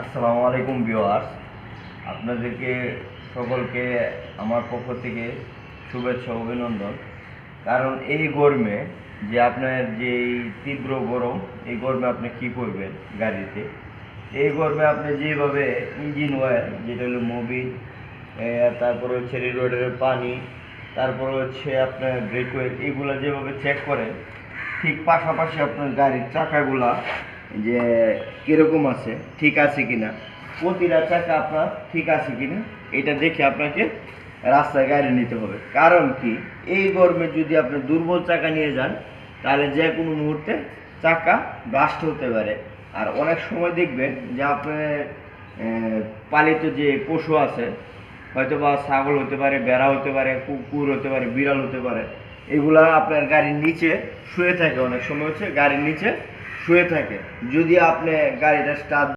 আসসালামু আলাইকুম ভিউয়ার্স, আপনাদেরকে সকলকে আমার পক্ষ থেকে শুভেচ্ছা অভিনন্দন। কারণ এই গরমে যে আপনার যে তীব্র গরম, এই গরমে আপনি কি করবেন গাড়িতে? এই গরমে আপনি যেভাবে ইঞ্জিন অয়েল, যেটা হলো মোবিল, তারপরে হচ্ছে রেডিয়েটরের পানি, তারপরে হচ্ছে আপনার ব্রেক অয়েল, এগুলো যেভাবে চেক করেন, ঠিক পাশাপাশি আপনার গাড়ির চাকাগুলা যে কীরকম আছে, ঠিক আছে কিনা, প্রতিটা চাকা আপনার ঠিক আছে কিনা, এটা দেখে আপনাকে রাস্তায় গাড়ি নিতে হবে। কারণ কি, এই গরমে যদি আপনি দুর্বল চাকা নিয়ে যান, তাহলে যে কোনো মুহূর্তে চাকা ব্লাস্ট হতে পারে। আর অনেক সময় দেখবেন যে আপনার পালিত যে পশু আছে, হয়তো বা ছাগল হতে পারে, বেড়া হতে পারে, কুকুর হতে পারে, বিড়াল হতে পারে, এগুলা আপনার গাড়ির নিচে শুয়ে থাকে। অনেক সময় হচ্ছে গাড়ির নিচে শুয়ে থাকে। যদি আপনি গাড়িটা স্টার্ট